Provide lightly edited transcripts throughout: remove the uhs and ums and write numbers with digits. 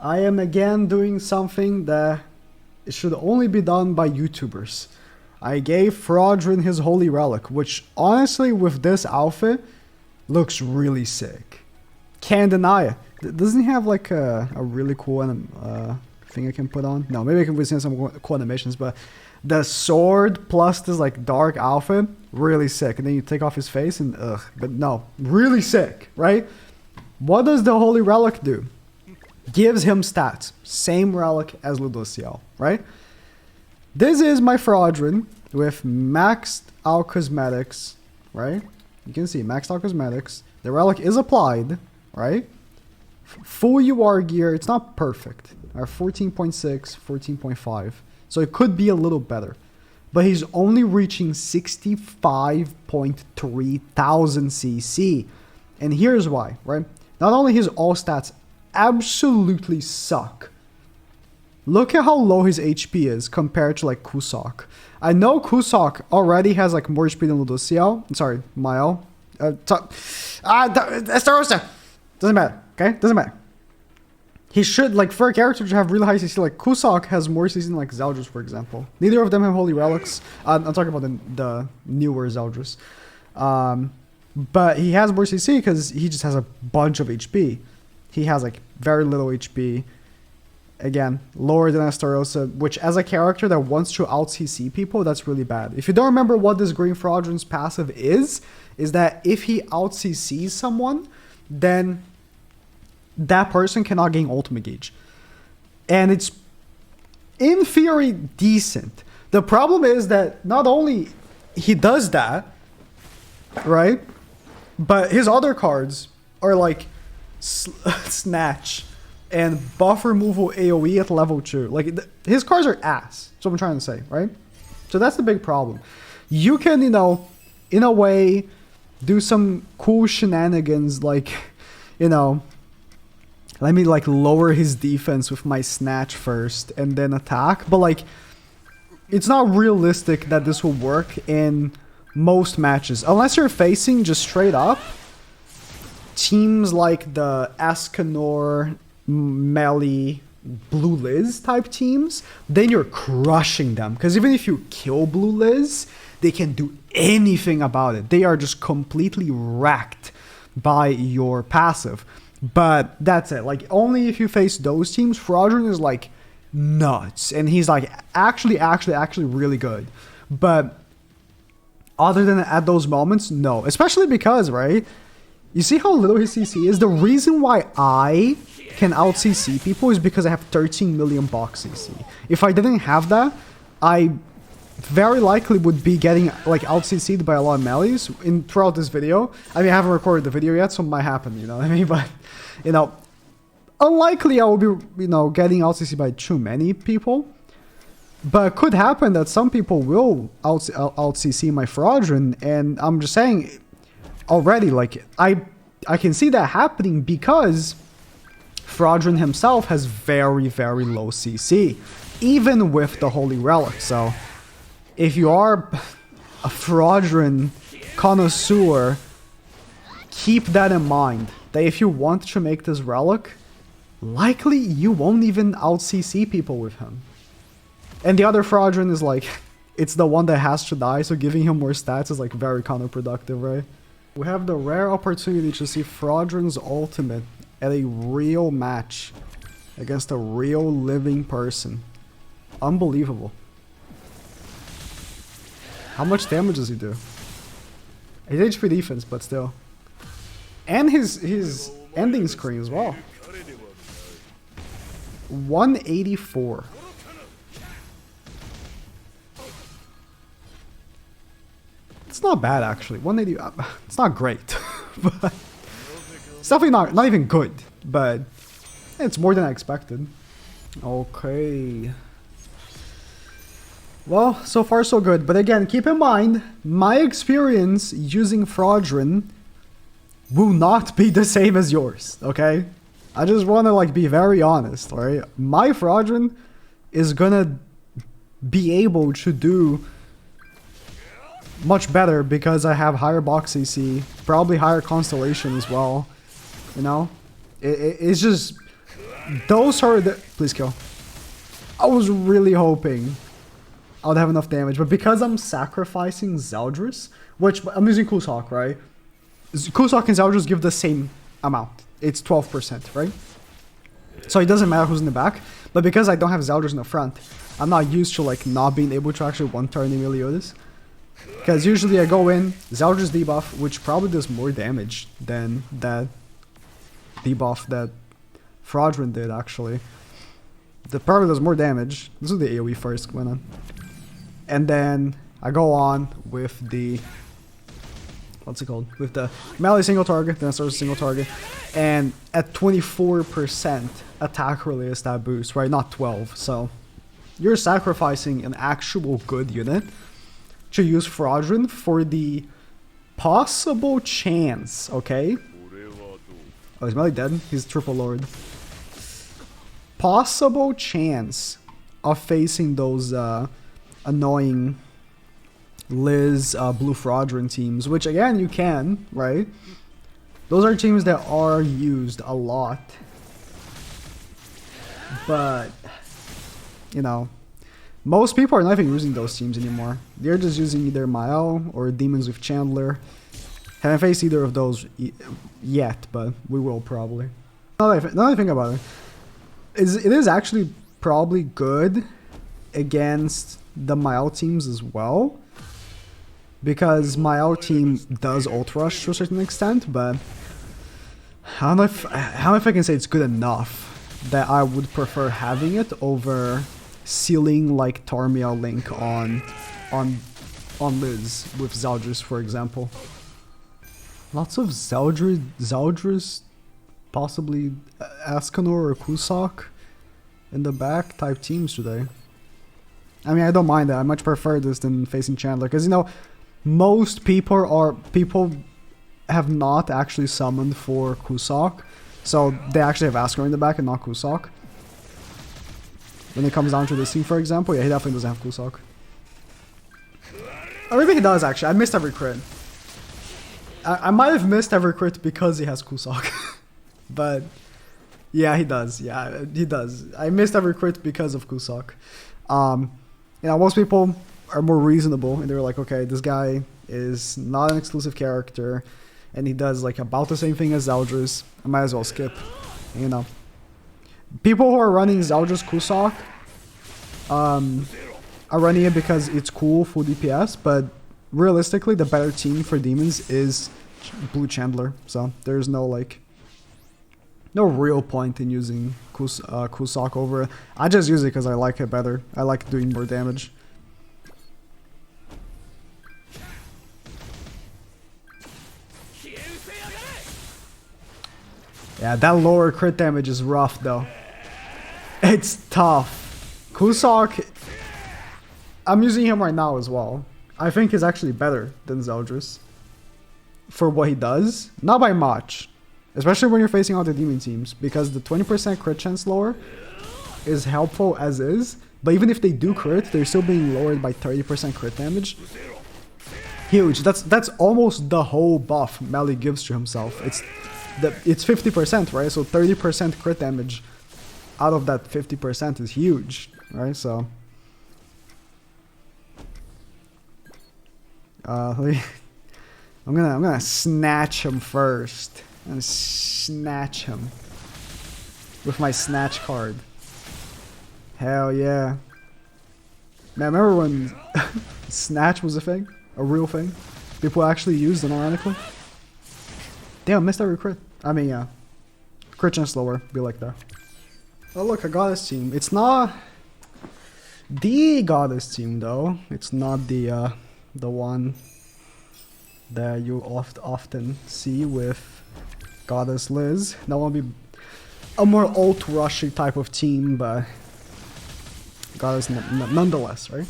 I am again doing something that should only be done by YouTubers. I gave Fraudrin his holy relic, which honestly with this outfit looks really sick. Can't deny it. Doesn't he have like a really cool thing I can put on? No, maybe I can present some cool animations, but the sword plus this like dark outfit, really sick. And then you take off his face and ugh, but no, really sick, right? What does the holy relic do? Gives him stats. Same relic as Ludocio, right? This is my Fraudrin with maxed out cosmetics, right? You can see maxed out cosmetics. The relic is applied, right? Full UR gear. It's not perfect. 14.6, 14.5. So it could be a little better. But he's only reaching 65.3 thousand CC. And here's why, right? Not only his all stats absolutely suck. Look at how low his HP is compared to like Kusok. I know Kusok already has like more HP than Ludocio. Sorry, Mael. Estarossa! Doesn't matter, okay? Doesn't matter. He should, like, for a character to have really high CC, like Kusok has more CC than like Zeldris, for example. Neither of them have holy relics. I'm talking about the newer Zeldris. But he has more CC because he just has a bunch of HP. He has like very little HP. Again, lower than Estarossa, which as a character that wants to out CC people, that's really bad. If you don't remember what this Green Fraudrin's passive is that if he out CCs someone, then that person cannot gain ultimate gauge. And it's in theory decent. The problem is that not only he does that, right? But his other cards are like Snatch and buff removal AoE at level 2. Like, his cards are ass. That's what I'm trying to say, right? So that's the big problem. You can, you know, in a way, do some cool shenanigans like, you know, let me like lower his defense with my Snatch first and then attack. But like, it's not realistic that this will work in most matches. Unless you're facing just straight up teams like the Escanor, Melly, Blue Liz type teams, then you're crushing them. Because even if you kill Blue Liz, they can do anything about it. They are just completely wrecked by your passive. But that's it. Like, only if you face those teams, Fraudrin is like nuts. And he's like actually really good. But other than at those moments, no. Especially because, right? You see how little his CC is? The reason why I can out CC people is because I have 13 million box CC. If I didn't have that, I very likely would be getting like out CC'd by a lot of melees throughout this video. I mean, I haven't recorded the video yet, so it might happen, you know what I mean? But, you know, unlikely I will be, you know, getting out CC by too many people. But it could happen that some people will out CC my Fraudrin, and I'm just saying already, like, I can see that happening because Fraudrin himself has very, very low CC, even with the Holy Relic. So if you are a Fraudrin connoisseur, keep that in mind, that if you want to make this relic, likely you won't even out CC people with him. And the other Fraudrin is like, it's the one that has to die, so giving him more stats is like very counterproductive, right? We have the rare opportunity to see Fraudrin's ultimate at a real match against a real living person. Unbelievable. How much damage does he do? His HP defense, but still. And his ending screen as well. 184. It's not bad, actually. 180. It's not great, but it's definitely not even good. But it's more than I expected. Okay. Well, so far so good. But again, keep in mind, my experience using Fraudrin will not be the same as yours. Okay, I just want to like be very honest. All right, my Fraudrin is gonna be able to do much better because I have higher box CC, probably higher constellation as well. You know, it's just Those are the... Please kill. I was really hoping I would have enough damage, but because I'm sacrificing Zeldris, which I'm using Kusok, right? Kusok and Zeldris give the same amount. It's 12%, right? So it doesn't matter who's in the back, but because I don't have Zeldris in the front, I'm not used to like not being able to actually one-turn Meliodas. Because usually I go in, Zeldris debuff, which probably does more damage than that debuff that FRAUDRIN did actually. That probably does more damage. This is the AoE first went on. And then I go on with the... What's it called? With the melee single target, then starts a single target. And at 24% attack related stat boost, right? Not 12. So you're sacrificing an actual good unit to use FRAUDRIN for the possible chance, okay? Oh, is Melee dead? He's triple lord. Possible chance of facing those annoying Liz blue FRAUDRIN teams, which again you can, right? Those are teams that are used a lot, but you know, most people are not even using those teams anymore. They're just using either Mael or Demons with Chandler. Haven't faced either of those yet, but we will probably. Now that I think about it, it is actually probably good against the Mael teams as well, because Mael team does ult rush to a certain extent, but I don't know if I can say it's good enough that I would prefer having it over sealing like Tarmiel Link on Liz with Zeldris, for example. Lots of Zeldris, possibly Ascanor or Kusok in the back type teams today. I mean, I don't mind that. I much prefer this than facing Chandler, because you know, most people have not actually summoned for Kusok, so they actually have Ascanor in the back and not Kusok. When it comes down to this team, for example, yeah, he definitely doesn't have Kusok. Or maybe he does actually. I missed every crit. I might have missed every crit because he has Kusok. But yeah, he does. Yeah, he does. I missed every crit because of Kusok. You know, most people are more reasonable and they're like, okay, this guy is not an exclusive character and he does like about the same thing as Zeldris. I might as well skip. You know, people who are running Zeldris Kusok are running it because it's cool, full DPS, but realistically the better team for demons is Blue Chandler, so there's no like no real point in using Kusok over it. I just use it because I like it better. I like doing more damage. Yeah, that lower crit damage is rough though. It's tough. Kusok, I'm using him right now as well. I think he's actually better than Zeldris for what he does. Not by much. Especially when you're facing all the demon teams, because the 20% crit chance lower is helpful as is, but even if they do crit, they're still being lowered by 30% crit damage. Huge. That's almost the whole buff Melee gives to himself. It's 50%, right? So 30% crit damage out of that 50% is huge, right? So I'm gonna snatch him first. I'm gonna snatch him with my snatch card. Hell yeah. Man, remember when snatch was a thing? A real thing? People actually used it, ironically. Damn, missed every crit. I mean, yeah. Crit chance lower, be like that. Oh look, a goddess team. It's not the goddess team though. It's not the one that you often see with Goddess Liz. That will be a more ult rushy type of team, but Goddess nonetheless, right?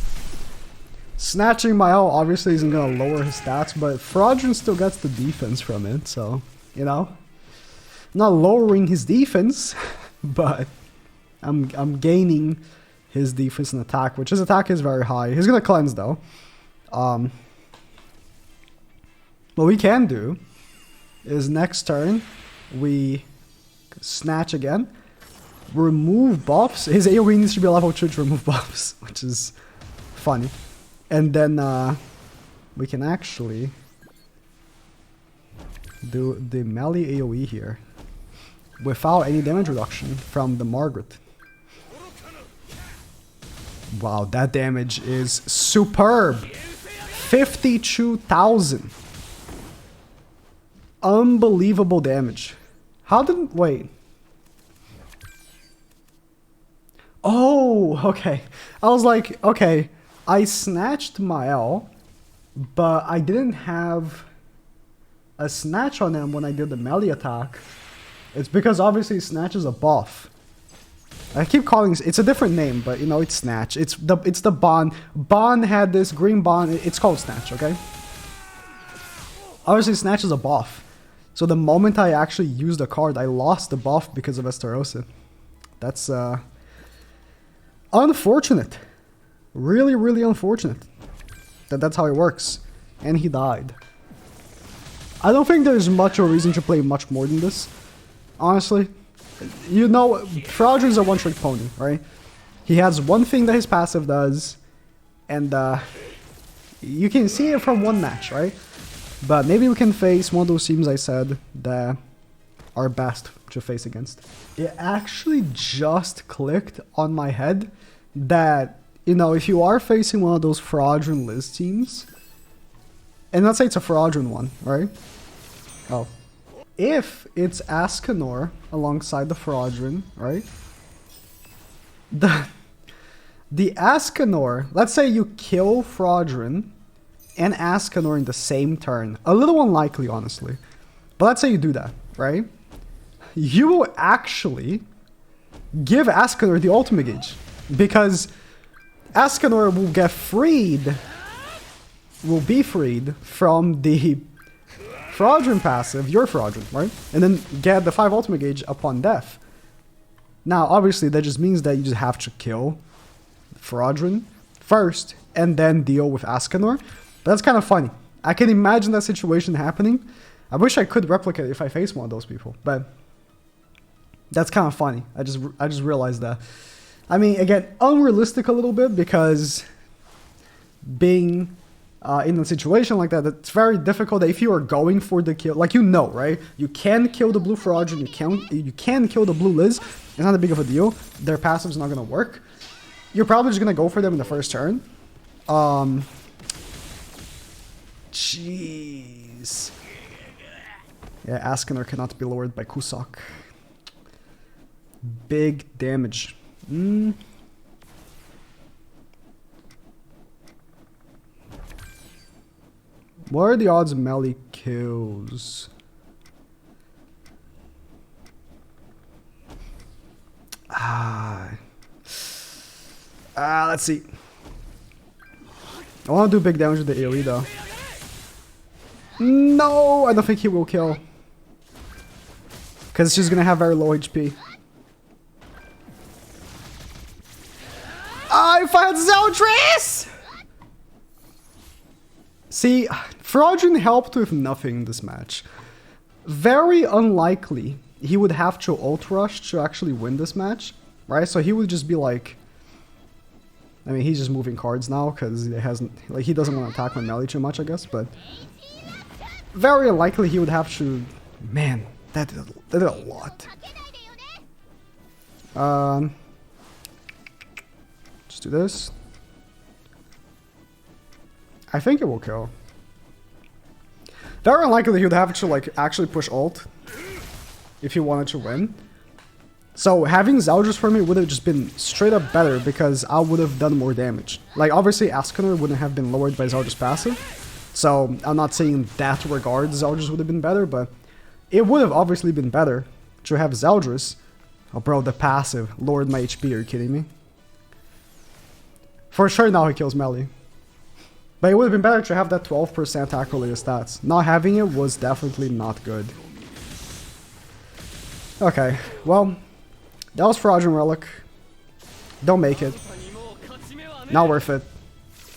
Snatching Mael obviously isn't gonna lower his stats, but FRAUDRIN still gets the defense from it, so you know, not lowering his defense, but I'm gaining his defense and attack, which his attack is very high. He's gonna cleanse though. What we can do is next turn we snatch again, remove buffs. His AoE needs to be level 2 to remove buffs, which is funny. And then we can actually do the melee AoE here without any damage reduction from the Margaret. Wow, that damage is superb. 52,000. Unbelievable damage. How did... Wait. Oh, okay. I was like, okay, I snatched Mael, but I didn't have a snatch on him when I did the melee attack. It's because obviously snatch is a buff. I keep calling it's a different name, but you know it's snatch. It's the bond. Bond had this green bond. It's called snatch, okay? Obviously snatch is a buff. So the moment I actually used the card, I lost the buff because of Estarossa. That's unfortunate. Really, really unfortunate. That's how it works. And he died. I don't think there's much of a reason to play much more than this. Honestly. You know, FRAUDRIN's a one-trick pony, right? He has one thing that his passive does. And you can see it from one match, right? But maybe we can face one of those teams I said that are best to face against. It actually just clicked on my head that, you know, if you are facing one of those FRAUDRIN Liz teams, and let's say it's a FRAUDRIN one, right? Oh. If it's Ascanor alongside the FRAUDRIN, right? The Ascanor, let's say you kill FRAUDRIN and Ascanor in the same turn. A little unlikely, honestly. But let's say you do that, right? You will actually give Ascanor the ultimate gauge. Because Ascanor will get freed, will be freed from the FRAUDRIN passive, your FRAUDRIN, right? And then get the 5 ultimate gauge upon death. Now, obviously, that just means that you just have to kill FRAUDRIN first and then deal with Ascanor. But that's kind of funny. I can imagine that situation happening. I wish I could replicate it if I face one of those people, but that's kind of funny. I just realized that. I mean, again, unrealistic a little bit because being in a situation like that, it's very difficult that if you are going for the kill, like you know, right? You can kill the blue FRAUDRIN, you can kill the blue Liz. It's not a big of a deal. Their passive's not gonna work. You're probably just gonna go for them in the first turn. Jeez. Yeah, Ascanor cannot be lowered by Cusack. Big damage. What are the odds of melee kills? Let's see. I want to do big damage with the AoE though. No, I don't think he will kill. Because she's going to have very low HP. If I had Zeldris! See, FRAUDRIN helped with nothing in this match. Very unlikely he would have to ult rush to actually win this match, right? So he would just be like... I mean, he's just moving cards now because he doesn't want to attack my melee too much, I guess, but... Very unlikely he would have to... Man, that did a lot. Just do this. I think it will kill. Very unlikely he would have to like actually push ult if he wanted to win. So having Zeldris for me would have just been straight up better because I would have done more damage. Like obviously Ascanor wouldn't have been lowered by Zeldris passive. So I'm not saying in that regard Zeldris would have been better, but it would have obviously been better to have Zeldris. Oh bro, the passive lowered my HP, are you kidding me? For sure now he kills melee. But it would have been better to have that 12% attack related stats. Not having it was definitely not good. Okay, well, that was FRAUDRIN Relic. Don't make it. Not worth it.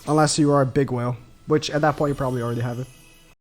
Unless you are a big whale. Which at that point you probably already have it.